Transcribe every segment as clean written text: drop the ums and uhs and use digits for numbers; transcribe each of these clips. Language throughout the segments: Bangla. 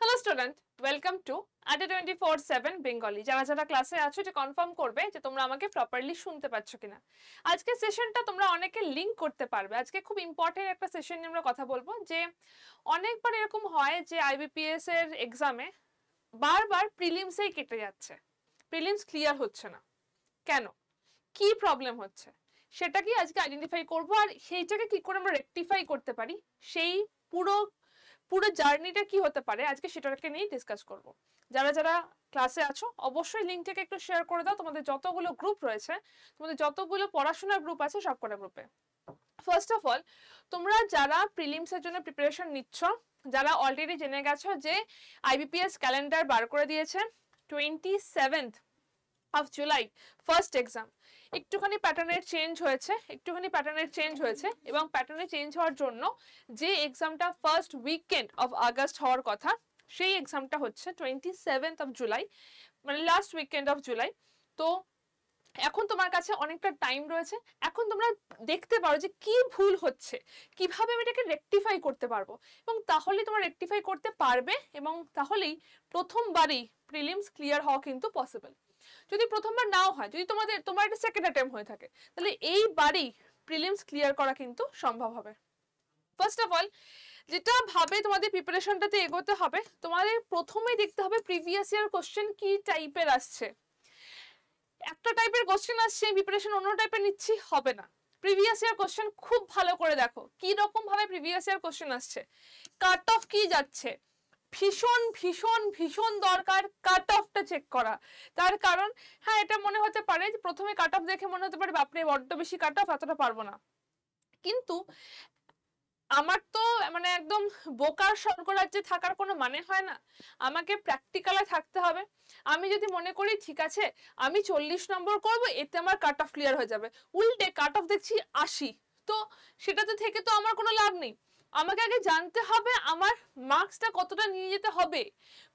হ্যালো স্টুডেন্ট, ওয়েলকাম টু আড্ডা 24/7 বেঙ্গলি। যারা যারা ক্লাসে আছো এটা কনফার্ম করবে যে তোমরা আমাকে প্রপারলি শুনতে পাচ্ছ কিনা। আজকে সেশনটা তোমরা অনেকে লিংক করতে পারবে। আজকে খুব ইম্পর্টেন্ট একটা সেশন নিয়ে আমরা কথা বলবো যে অনেকবার এরকম হয় যে আইবিপিএস এর এক্সামে বারবার প্রিলিমসেই কেটে যাচ্ছে, প্রিলিমস ক্লিয়ার হচ্ছে না। কেন, কি প্রবলেম হচ্ছে সেটা কি আজকে আইডেন্টিফাই করবো, আর সেইটাকে কি করে আমরা রেকটিফাই করতে পারি, সেই পুরো পুরো জার্নিটা কি হতে পারে আজকে সেটাকে নিয়ে ডিসকাস করব। যারা যারা ক্লাসে আছো অবশ্যই লিঙ্কটাকে একটু শেয়ার করে দাও। তোমাদের যতগুলো গ্রুপ রয়েছে, তোমাদের যতগুলো পড়াশোনার গ্রুপ আছে সবকটা গ্রুপে। ফার্স্ট অফ অল, তোমরা যারা প্রিলিমসের জন্য প্রিপারেশন নিচ্ছ, যারা অলরেডি জেনে গেছো যে আইবিপিএস ক্যালেন্ডার বার করে দিয়েছে 27th of July first exam, একটুখানি প্যাটার্নের চেঞ্জ হয়েছে এবং প্যাটার্নে চেঞ্জ হওয়ার জন্য যে এক্সামটা ফার্স্ট উইকেন্ড অফ আগস্ট হওয়ার কথা, সেই এক্সামটা হচ্ছে 27th of July, মানে লাস্ট উইকেন্ড অফ জুলাই। তো এখন তোমার কাছে অনেকটা টাইম রয়েছে। এখন তোমরা দেখতে পারো যে কি ভুল হচ্ছে, কিভাবে আমি এটাকে রেকটিফাই করতে পারবো, এবং তাহলে তোমরা রেকটিফাই করতে পারবে এবং তাহলেই প্রথমবারই প্রিলিমস ক্লিয়ার হওয়া কিন্তু পসিবল। যদি প্রথমবার নাও হয়, যদি তোমার একটা সেকেন্ড অ্যাটেম্প হয়ে থাকে, তাহলে এইবারই প্রিলিমস ক্লিয়ার করা কিন্তু সম্ভব হবে। ফার্স্ট অফ অল, যেটা ভাবে তোমাদের প্রিপারেশনটাতে এগোতে হবে, তোমাদের প্রথমেই দেখতে হবে প্রিভিয়াস ইয়ার কোশ্চেন কি টাইপের আসছে। একটা টাইপের কোশ্চেন আসছে, প্রিপারেশন অন্য টাইপের নিচ্ছি, হবে না। প্রিভিয়াস ইয়ার কোশ্চেন খুব ভালো করে দেখো কি রকম ভাবে প্রিভিয়াস ইয়ার কোশ্চেন আসছে, কাট অফ কি যাচ্ছে। ভীষণ ভীষণ ভীষণ দরকার কাট অফটা চেক করা। তার কারণ হ্যাঁ, এটা মনে হতে পারে যে প্রথমে কাট অফ দেখে মনে হতে পারে বাপরে বড্ড বেশি কাট অফ, এতটা পারবো না। কিন্তু আমার তো মানে একদম বোকার স্বর্গরাজ্যে থাকার কোনো মানে হয় না, আমাকে প্র্যাকটিক্যালে থাকতে হবে। আমি যদি মনে করি ঠিক আছে আমি 40 নম্বর করবো, এতে আমার কাট অফ ক্লিয়ার হয়ে যাবে, উল্টে কাট অফ দেখছি 80, তো সেটাতে থেকে তো আমার কোনো লাভ নেই। আমাকে আগে জানতে হবে আমার মার্কসটা কতটা নিয়ে যেতে হবে,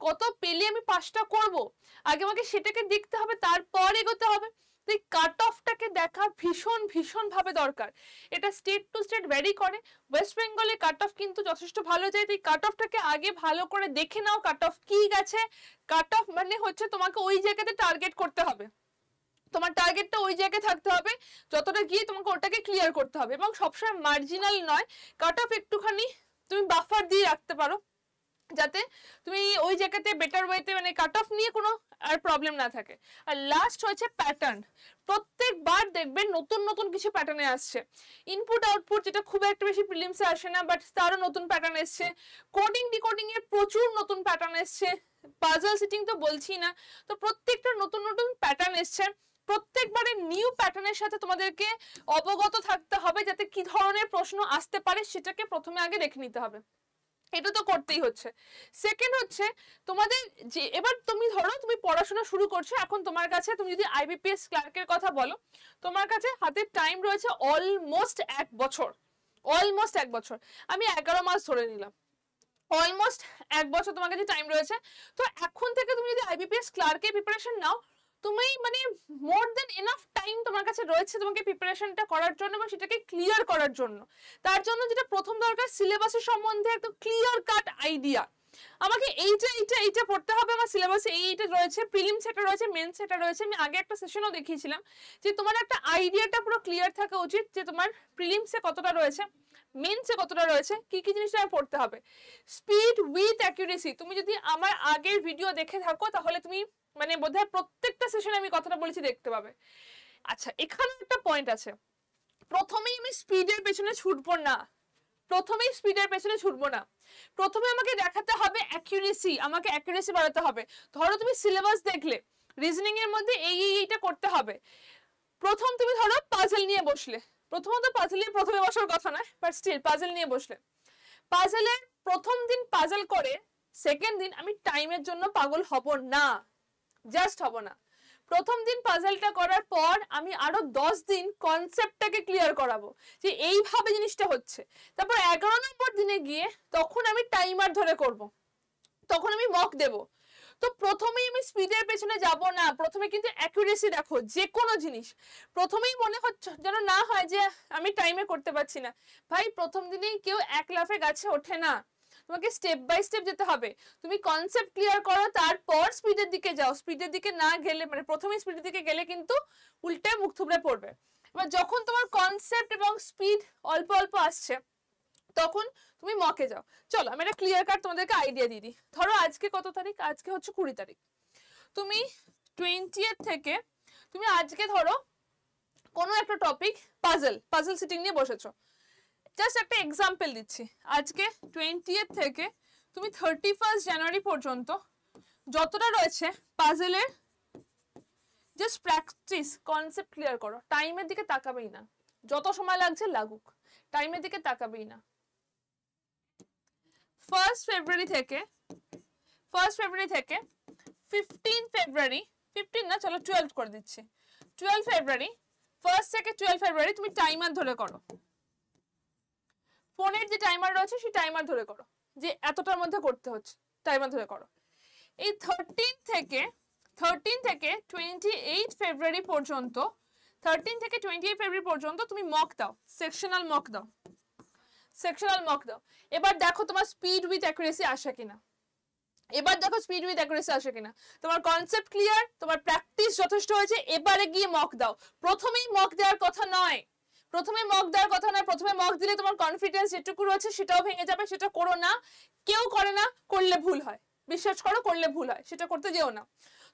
কত পেলে আমি পাসটা করব, আগে আমাকে সেটাকে দেখতে হবে, তারপর এগোতে হবে। তো এই কাট অফটাকে দেখা ভীষণ ভীষণ ভাবে দরকার। এটা স্টেট টু স্টেট ভ্যারি করে। ওয়েস্ট বেঙ্গলে কাট অফ কিন্তু যথেষ্ট ভালো যায়, তো এই কাট অফটাকে আগে ভালো করে দেখে নাও কাট অফ কি গেছে। কাট অফ মানে হচ্ছে তোমাকে ওই জায়গাতে টার্গেট করতে হবে, তোমার টার্গেটটা ওই জায়গায় থাকতে হবে, যতটা গিয়ে তোমাকে ওটাকে ক্লিয়ার করতে হবে, এবং সবসময় মার্জিনাল নয়, কাট অফ একটুখানি তুমি বাফার দিয়ে রাখতে পারো, যাতে তুমি ওই জায়গাতে বেটার ওয়েতে মানে কাট অফ নিয়ে কোনো আর প্রবলেম না থাকে। আর লাস্ট হচ্ছে প্যাটার্ন। প্রত্যেকবার দেখবেন নতুন নতুন কিছু প্যাটার্নে আসছে, ইনপুট আউটপুট যেটা খুব একটা বেশি প্রিলিমসে আসে না, বাট তারও নতুন প্যাটার্ন এসছে। কোডিং ডিকোডিং এর প্রচুর নতুন প্যাটার্ন এসছে, পাজল সিটিং তো বলছি না। তো প্রত্যেকটা নতুন নতুন প্যাটার্ন এসছে, প্রত্যেকবারে নিউ প্যাটার্নের সাথে তোমাদেরকে অবগত থাকতে হবে, যাতে কি ধরনের প্রশ্ন আসতে পারে সেটাকে প্রথমে আগে দেখে নিতে হবে। এটা তো করতেই হচ্ছে। সেকেন্ড হচ্ছে তোমাদের যে এবার তুমি ধরো তুমি পড়াশোনা শুরু করছো, এখন তোমার কাছে তুমি যদি আইবিপিএস ক্লার্কের কথা বলো, তোমার কাছে হাতে টাইম রয়েছে অলমোস্ট 1 বছর, অলমোস্ট 1 বছর, আমি 11 মাস ধরে নিলাম, অলমোস্ট 1 বছর তোমার কাছে টাইম রয়েছে। তো এখন থেকে তুমি যদি আইবিপিএস ক্লার্কের প্রিপারেশন নাও, তুমি মানে মোর দেন এনাফ টাইম তোমার কাছে রয়েছে তোমাকে প্রিপারেশনটা করার জন্য এবং সেটাকে ক্লিয়ার করার জন্য। তার জন্য যেটা প্রথম দরকার, সিলেবাসের সম্বন্ধে একদম ক্লিয়ার কাট আইডিয়া। আমাকে এইটা পড়তে হবে, আমার সিলেবাসে এইটা রয়েছে, প্রিলিমস এটা রয়েছে, মেন্স এটা রয়েছে। আমি আগে একটা সেশনও দেখিয়েছিলাম যে তোমার একটা আইডিয়াটা পুরো ক্লিয়ার থাকা উচিত যে তোমার প্রিলিমসে কতটা রয়েছে, মেন্সে কতটা রয়েছে, কি কি জিনিসটা পড়তে হবে। স্পিড উইথ অ্যাকুরেসি, তুমি যদি আমার আগের ভিডিও দেখে থাকো তাহলে তুমি মানে বোধহয় প্রত্যেকটা সেশনে আমি কথাটা বলেছি দেখতে পাবে। আচ্ছা, এখানে একটা পয়েন্ট আছে, প্রথমেই আমি স্পিডের পেছনে ছুটবো না, প্রথমে আমাকে দেখাতে হবে অ্যাকুরেসি, আমাকে অ্যাকুরেসি বাড়াতে হবে। ধরো তুমি সিলেবাস দেখলে রিজনিং এর মধ্যে এইটা করতে হবে, প্রথম তুমি ধরো পাজল নিয়ে বসলে, প্রথমত পাজল নিয়ে প্রথমে বসার কথা নয়, বাট স্টিল পাজল নিয়ে বসলে, পাজলের প্রথম দিন পাজল করে সেকেন্ড দিন আমি টাইমের জন্য পাগল হব না, জাস্ট হব না। প্রথম দিন পাজলটা করার পর আমি আরো 10 দিন কনসেপ্টটাকে ক্লিয়ার করাবো যে এইভাবে জিনিসটা হচ্ছে। তারপর 11 নম্বর দিনে গিয়ে তখন আমি টাইমার ধরে করব, তখন আমি মক দেব। তো প্রথমেই আমি স্পিডের পেছনে যাব না, প্রথমে কিন্তু অ্যাকুরেসি দেখো, যে কোনো জিনিস প্রথমেই মনে হচ্ছে যেন না হয় যে আমি টাইমে করতে পারছি না। ভাই প্রথম দিনেই কেউ 1 লাফে গাছে ওঠে না, তোমাকে স্টেপ বাই স্টেপ যেতে হবে। তুমি কনসেপ্ট ক্লিয়ার করো, তারপর স্পিডের দিকে যাও। স্পিডের দিকে না গেলে মানে প্রথমে স্পিডের দিকে গেলে কিন্তু উল্টে মুখ থুবড়ে পড়বে। এবার যখন তোমার কনসেপ্ট এবং স্পিড অল্প অল্প আসছে তখন তুমি মকে যাও। চলো আমি একটা ক্লিয়ার কাট তোমাদেরকে আইডিয়া দিয়ে দিই। ধরো আজকে কত তারিখ? আজকে হচ্ছে 20 তারিখ। তুমি 20th থেকে তুমি আজকে ধরো কোনো একটা টপিক পাজল সিটিং নিয়ে বসেছো। জাস্ট একটা এক্সাম্পল দিচ্ছি। আজকে 20th থেকে তুমি 31 জানুয়ারি পর্যন্ত যতটা রয়েছে পাজলের জাস্ট প্র্যাকটিস, কনসেপ্ট ক্লিয়ার করো। টাইমের দিকে তাকাবেই না, যত সময় লাগছে লাগুক, টাইমের দিকে তাকাবেই না। 1 ফেব্রুয়ারি থেকে 15 ফেব্রুয়ারি, 15 না চলো 12 করে দিচ্ছি, 12 ফেব্রুয়ারি 1 থেকে 12 ফেব্রুয়ারি তুমি টাইমার ধরে করো। ফোনের যে টাইমার রয়েছে সেই টাইমার ধরে করো, যে এতটার মধ্যে করতে হচ্ছে, টাইমার ধরে করো। এই 13 থেকে 28 ফেব্রুয়ারি পর্যন্ত, 13 থেকে 28 ফেব্রুয়ারি পর্যন্ত তুমি মক দাও, সেকশনাল মক দাও, সেকশনাল মক দাও। এবার দেখো তোমার স্পিড উইথ অ্যাকুরেসি আসে কিনা, এবার দেখো স্পিড উইথ অ্যাকুরেসি আসে কিনা। তোমার কনসেপ্ট ক্লিয়ার, তোমার প্র্যাকটিস যথেষ্ট হয়েছে, এবারে গিয়ে মক দাও। প্রথমেই মক দেওয়ার কথা নয়, প্রথমে মক দেওয়ার কথা নয়। প্রথমে মক দিলে তোমার কনফিডেন্স যেটুকু রয়েছে সেটাও ভেঙে যাবে, সেটা করো না। কেউ করে না, করলে ভুল হয়, বিশ্বাস করো, করলে ভুল হয়, সেটা করতে যেও না।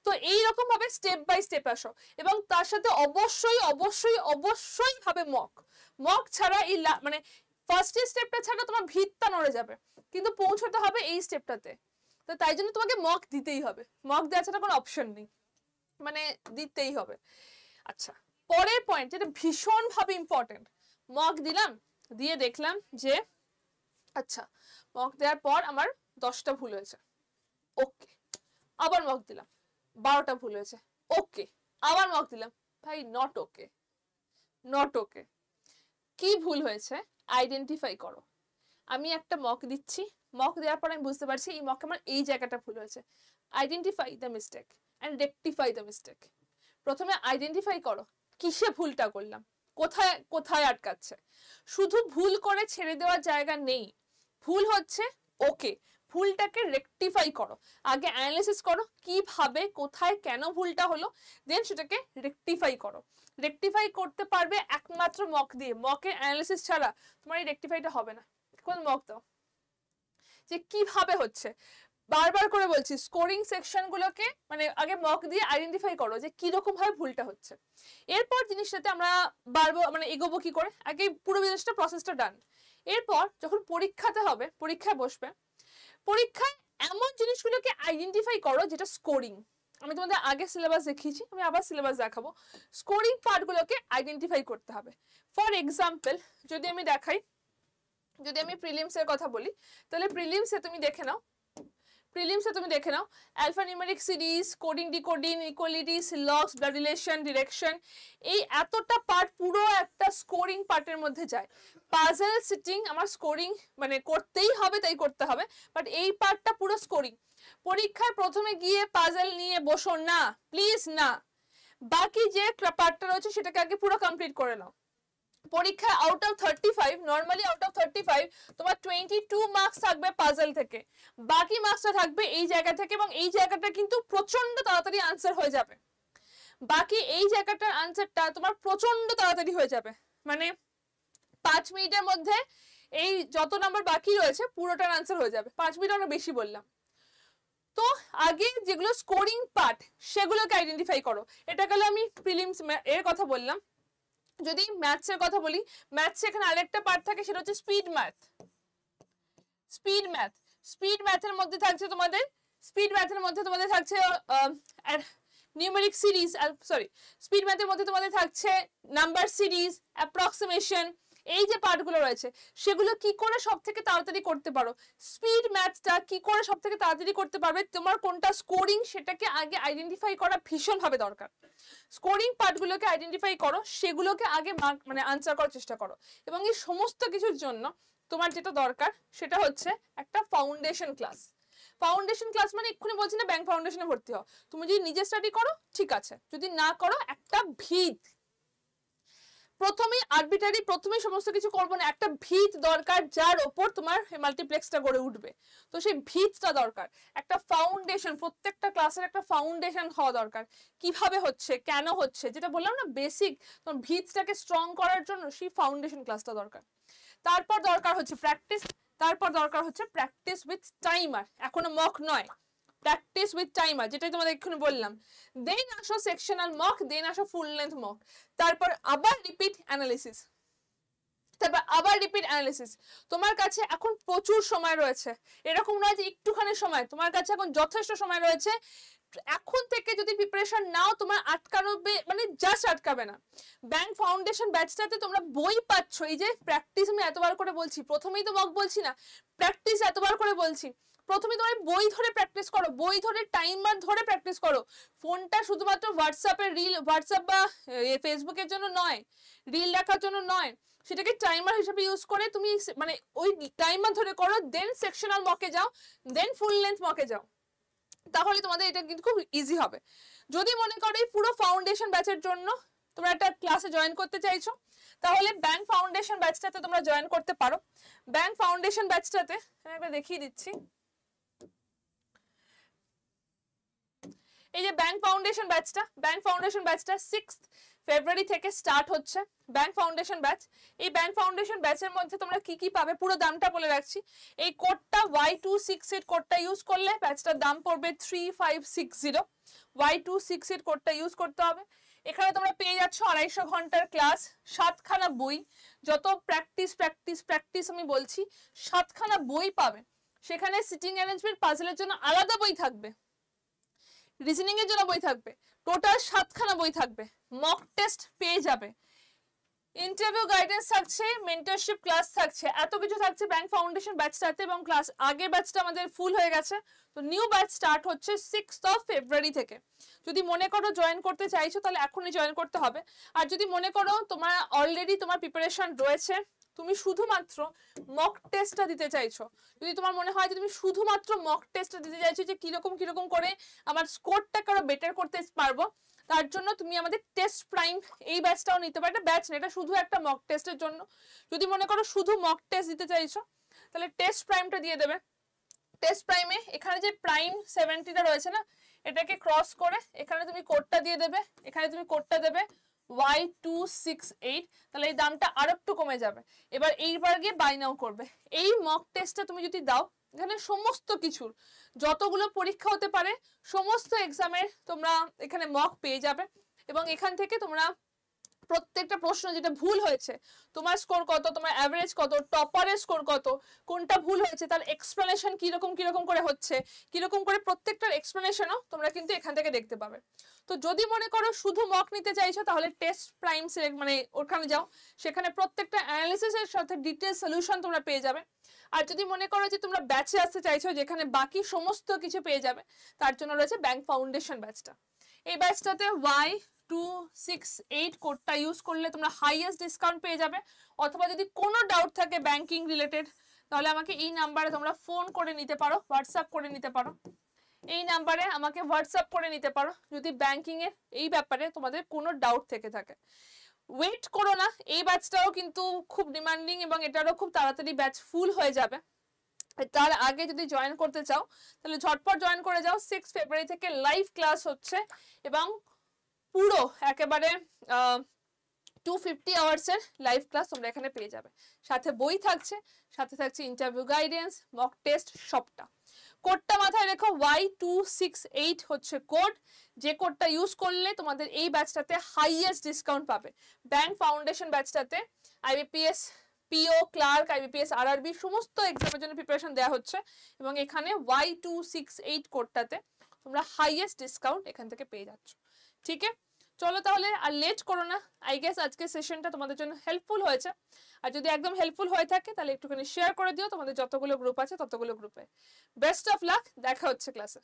তো এইরকম ভাবে স্টেপ বাই স্টেপ আসো, এবং তার সাথে অবশ্যই অবশ্যই অবশ্যই ভাবে মক ছাড়া এই মানে ফার্স্ট স্টেপটা ছাড়া তোমার ভিতটা নড়ে যাবে, কিন্তু পৌঁছতে হবে এই স্টেপটাতে। তো তাই জন্য তোমাকে মক দিতেই হবে, মক দেওয়া ছাড়া কোনো অপশন নেই, মানে দিতেই হবে। আচ্ছা, পরের পয়েন্ট যেটা ভীষণ ভাবে ইম্পর্টেন্ট, মক দিলাম, দিয়ে দেখলাম যে আচ্ছা মক দেওয়ার পর আমার 10টা ভুল হয়েছে, ওকে। আবার মক দিলাম, 12টা ভুল হয়েছে, ওকে। আবার মক দিলাম, ভাই নট ওকে, নট ওকে। কি ভুল হয়েছে আইডেন্টিফাই করো। আমি একটা মক দিচ্ছি, মক দেওয়ার পর আমি বুঝতে পারছি এই মকে আমার এই জায়গাটা ভুল হয়েছে। Identify the mistake and rectify the mistake. প্রথমে আইডেন্টিফাই করো কিসে ভুলটা করলাম, কোথায় কোথায় আটকাচ্ছে। শুধু ভুল করে ছেড়ে দেওয়ার জায়গা নেই, ভুল হচ্ছে ওকে, ভুলটাকে রেকটিফাই করো। আগে অ্যানালিসিস করো কিভাবে, কোথায়, কেন ভুলটা হলো, দেন সেটাকে রেকটিফাই করো। রেকটিফাই করতে পারবে একমাত্র মক দিয়ে, মকের অ্যানালিসিস ছাড়া তোমার এই রেকটিফাইটা হবে না। কোন মক দাও যে কিভাবে হচ্ছে। বারবার করে বলছি, স্কোরিং সেকশন গুলোকে মানে আগে মক দিয়ে আইডেন্টিফাই করো যে কি রকম ভাবে ভুলটা হচ্ছে। এরপর জিনিসটাতে আমরা বাড়বো, মানে এগোবো কি করে, আগে পুরো জিনিসটা প্রসেসটা ডান। এরপর যখন পরীক্ষাতে হবে, পরীক্ষায় বসবে, পরীক্ষায় এমন জিনিসগুলোকে আইডেন্টিফাই করো যেটা স্কোরিং। আমি তোমাদের আগে সিলেবাস দেখিয়েছি, আমি আবার সিলেবাস দেখাবো। স্কোরিং পার্টগুলোকে আইডেন্টিফাই করতে হবে। ফর এক্সাম্পল যদি আমি দেখাই, যদি আমি প্রিলিমস এর কথা বলি, তাহলে প্রিলিমসে তুমি দেখে নাও, alphanumeric series, coding decoding, inequalities, logs, blood relation, direction, এই এতটা পার্ট পুরো একটা স্কোরিং পার্টের মধ্যে যায়। পাজল সিটিং আমার স্কোরিং মানে করতেই হবে, তাই করতে হবে, বাট এই পার্টটা পুরো স্কোরিং। পরীক্ষায় প্রথমে গিয়ে পাজল নিয়ে বসো না, প্লিজ না। বাকি যে পার্টটা রয়েছে সেটাকে আগে পুরো কমপ্লিট করে নাও। পরীক্ষায় out of 35, normally out of 35 তোমার 22 মার্কস থাকবে পাজল থেকে, বাকি মার্কসটা থাকবে এই জায়গা থেকে, এবং এই জায়গাটা কিন্তু প্রচন্ড তাড়াতাড়ি আনসার হয়ে যাবে। বাকি এই জায়গাটার আনসারটা তোমার প্রচন্ড তাড়াতাড়ি হয়ে যাবে, মানে 5 মিনিটের মধ্যে এই যত নাম্বার বাকি রয়েছে পুরোটার আনসার হয়ে যাবে। 5 মিনিট আমরা বেশি বললাম। তো আগে যেগুলো স্কোরিং পার্ট সেগুলোকে আইডেন্টিফাই করো। এটা গেল আমি প্রিলিমস এর কথা বললাম। যদি ম্যাথস এর কথা বলি, ম্যাথস এখানে আরেকটা পার্ট থাকে, সেটা হচ্ছে স্পিড ম্যাথ। স্পিড ম্যাথের মধ্যে থাকছে তোমাদের নিউমেরিক সিরিজ, সরি, স্পিড ম্যাথের মধ্যে তোমাদের থাকছে নাম্বার সিরিজ, অ্যাপ্রক্সিমেশন, এই যে পার্টগুলো রয়েছে সেগুলো কি করে সব থেকে তাড়াতাড়ি করতে পারো, স্পিড ম্যাথটা কি করে সব থেকে তাড়াতাড়ি করতে পারবে, তোমার কোনটা স্কোরিং সেটাকে আগে আইডেন্টিফাই করা ভীষণ ভাবে দরকার। স্কোরিং পার্টগুলোকে আইডেন্টিফাই করো, সেগুলোকে আগে মানে আনসার করার চেষ্টা করো। এবং এই সমস্ত কিছুর জন্য তোমার যেটা দরকার সেটা হচ্ছে একটা ফাউন্ডেশন ক্লাস। ফাউন্ডেশন ক্লাস মানে এক্ষুনি বলছি না ব্যাংক ফাউন্ডেশনে ভর্তি হও, তুমি যদি নিজে স্টাডি করো ঠিক আছে, যদি না করো একটা ভিত। প্রথমেই আরবিটারি প্রথমেই সমস্ত কিছু করবো না, একটা ভিত দরকার যার ওপর তোমার মাল্টিপ্লেক্সটা গড়ে উঠবে। তো সেই ভিতটা দরকার, একটা ফাউন্ডেশন, প্রত্যেকটা ক্লাসের একটা ফাউন্ডেশন হওয়া দরকার। কিভাবে হচ্ছে, কেন হচ্ছে, যেটা বললাম না বেসিক, তোমার ভিতটাকে স্ট্রং করার জন্য সেই ফাউন্ডেশন ক্লাসটা দরকার। তারপর দরকার হচ্ছে প্র্যাকটিস, তারপর দরকার হচ্ছে প্র্যাকটিস উইথ টাইমার, এখনো মক নয়, প্র্যাকটিস উইথ টাইমার, যেটাই তোমাদের এক্ষুনি বললাম। দেন আসো সেকশনাল মক, দেন আসো ফুল লেন্থ মক, তারপর আবার রিপিট অ্যানালিসিস, তারপর আবার রিপিট অ্যানালিসিস। তোমার কাছে এখন প্রচুর সময় রয়েছে, এরকম নয় যে একটুখানি সময়, তোমার কাছে এখন যথেষ্ট সময় রয়েছে। এখন থেকে যদি প্রিপারেশন নাও, তোমার আটকাবে মানে জাস্ট আটকাবে না। ব্যাংক ফাউন্ডেশন ব্যাচটাতে তোমরা বই পাচ্ছ, এই যে প্র্যাকটিস আমি এতবার করে বলছি, প্রথমেই তো মক বলছি না, প্র্যাকটিস এতবার করে বলছি। প্রথমে তোমার বই ধরে প্র্যাকটিস করো, বই ধরে টাইমার ধরে প্র্যাকটিস করো। ফোনটা শুধুমাত্র হোয়াটসঅ্যাপের রিল, হোয়াটসঅ্যাপ বা ফেসবুকের জন্য নয়, রিল দেখার জন্য নয়, সেটাকে টাইমার হিসেবে ইউজ করে তুমি মানে ওই টাইমার ধরে করো, দেন সেকশনাল মকে যাও, দেন ফুল লেন্থ মকে যাও, তাহলে তোমাদের এটা কিন্তু খুব ইজি হবে। যদি মনে করো এই পুরো ফাউন্ডেশন ব্যাচের জন্য তোমরা একটা ক্লাসে জয়েন করতে চাইছো, তাহলে ব্যাংক ফাউন্ডেশন ব্যাচটাতে তোমরা জয়েন করতে পারো। ব্যাংক ফাউন্ডেশন ব্যাচটাতে আমি একবার দেখিয়ে দিচ্ছি, এই যে ব্যাংক ফাউন্ডেশন ব্যাচটা 6 ফেব্রুয়ারি থেকে স্টার্ট হচ্ছে ব্যাংক ফাউন্ডেশন ব্যাচ। এই ব্যাংক ফাউন্ডেশন ব্যাচের মধ্যে তোমরা কি কি পাবে পুরো দামটা বলে রাখছি। এই কোডটা Y268 কোডটা ইউজ করলে ব্যাচটার দাম পড়বে 3560, Y268 কোডটা ইউজ করতে হবে। এখানে তোমরা পেয়ে যাচ্ছ 250 ঘন্টার ক্লাস, 7খানা বই, যত প্র্যাকটিস আমি বলছি, 7খানা বই পাবে। সেখানে সিটিং অ্যারেঞ্জমেন্ট, পাজলের জন্য আলাদা বই থাকবে, রিজনিং এর জন্য বই থাকবে, টোটাল 7খানা বই থাকবে। মক টেস্ট পেয়ে যাবে, ইন্টারভিউ গাইডেন্স থাকছে, মেন্টরশিপ ক্লাস থাকছে, এত কিছু থাকছে ব্যাংক ফাউন্ডেশন ব্যাচটাতে। এবং ক্লাস আগের ব্যাচটা আমাদের ফুল হয়ে গেছে, তো নিউ ব্যাচ স্টার্ট হচ্ছে 6 ফেব্রুয়ারি থেকে। যদি মনে করো জয়েন করতে চাইছো তাহলে এখনই জয়েন করতে হবে। আর যদি মনে করো তোমার অলরেডি তোমার প্রিপারেশন রয়েছে, তুমি শুধুমাত্র মক টেস্টটা দিতে চাইছো, যদি তোমার মনে হয় যে তুমি শুধুমাত্র মক টেস্টটা দিতে চাইছো যে কিরকম করে আমার স্কোরটাকে আরো বেটার করতে পারবো, তার জন্য তুমি আমাদের টেস্ট প্রাইম এই ব্যাচটাও নিতে পারো। এটা ব্যাচ না, এটা শুধু একটা মক টেস্টের জন্য। যদি মনে করো শুধু মক টেস্ট দিতে চাইছো তাহলে টেস্ট প্রাইমটা দিয়ে দেবে। টেস্ট প্রাইমে এখানে যে প্রাইম 70টা রয়েছে না, এটাকে ক্রস করে এখানে তুমি কোডটা দিয়ে দেবে, এখানে তুমি কোডটা দেবে Y268, তাহলে এই দামটা আর একটু কমে যাবে। এবার এইবার গিয়ে বাই নাও করবে। এই মক টেস্টটা তুমি যদি দাও, এখানে সমস্ত কিছুর যতগুলো পরীক্ষা হতে পারে সমস্ত এক্সামের তোমরা এখানে মক পেয়ে যাবে। এবং এখান থেকে তোমরা প্রত্যেকটা প্রশ্ন যেটা ভুল হয়েছে, তোমার স্কোর কত, তোমার অ্যাভারেজ কত, টপারের স্কোর কত, কোনটা ভুল হয়েছে তার এক্সপ্লেনেশন কিরকম করে হচ্ছে, কিরকম করে প্রত্যেকটার এক্সপ্লেনেশনও তোমরা কিন্তু এখান থেকে দেখতে পাবে। তো যদি মনে করো শুধু মক নিতে চাইছো তাহলে টেস্ট প্রাইম মানে ওখানে যাও, সেখানে প্রত্যেকটা অ্যানালিসিসের সাথে ডিটেইলস সলিউশন তোমরা পেয়ে যাবে। আর যদি মনে করো যে তোমরা ব্যাচে আসতে চাইছো যেখানে বাকি সমস্ত কিছু পেয়ে যাবে, তার জন্য রয়েছে ব্যাংক ফাউন্ডেশন ব্যাচটা। এই ব্যাচটাতে Y268 কোডটা ইউজ করলে তোমরা হাইয়েস্ট ডিসকাউন্ট পেয়ে যাবে। অথবা যদি কোনো ডাউট থাকে ব্যাংকিং রিলেটেড, তাহলে আমাকে এই নাম্বারে তোমরা ফোন করে নিতে পারো, হোয়াটসঅ্যাপ করে নিতে পারো, এই নাম্বারে আমাকে হোয়াটসঅ্যাপ করে নিতে পারো যদি ব্যাংকিং এর এই ব্যাপারে তোমাদের কোনো ডাউট থেকে থাকে। ওয়েট করো না, এই ব্যাচটাও কিন্তু খুব ডিমান্ডিং এবং এটারও খুব তাড়াতাড়ি ব্যাচ ফুল হয়ে যাবে। তার আগে যদি জয়েন করতে চাও তাহলে ঝটপট জয়েন করে যাও। 6 ফেব্রুয়ারি থেকে লাইভ ক্লাস হচ্ছে এবং পুরো একেবারে 250 আওয়ার্সের লাইভ ক্লাস তোমরা এখানে পেয়ে যাবে। সাথে বই থাকছে, সাথে থাকছে ইন্টারভিউ গাইডেন্স, মক টেস্ট, সবটা। কোডটা মাথায় রেখো, Y268 হচ্ছে কোড, যে কোডটা ইউজ করলে তোমাদের এই ব্যাচটাতে হাইয়েস্ট ডিসকাউন্ট পাবে। ব্যাংক ফাউন্ডেশন ব্যাচটাতে IBPS পিও, ক্লার্ক, IBPS, RRB সমস্ত এক্সামের জন্য প্রিপারেশন দেওয়া হচ্ছে এবং এখানে Y268 কোডটাতে তোমরা হাইয়েস্ট ডিসকাউন্ট এখান থেকে পেয়ে যাচ্ছ। ঠিক আছে, চলো তাহলে আর লেট করো না। আই গেস আজকে সেশনটা তোমাদের জন্য হেল্পফুল হয়েছে। আর যদি একদম হেল্পফুল হয়ে থাকে তাহলে একটুখানি শেয়ার করে দিও তোমাদের যতগুলো গ্রুপ আছে ততগুলো গ্রুপে। বেস্ট অফ লাক, দেখা হচ্ছে ক্লাসে।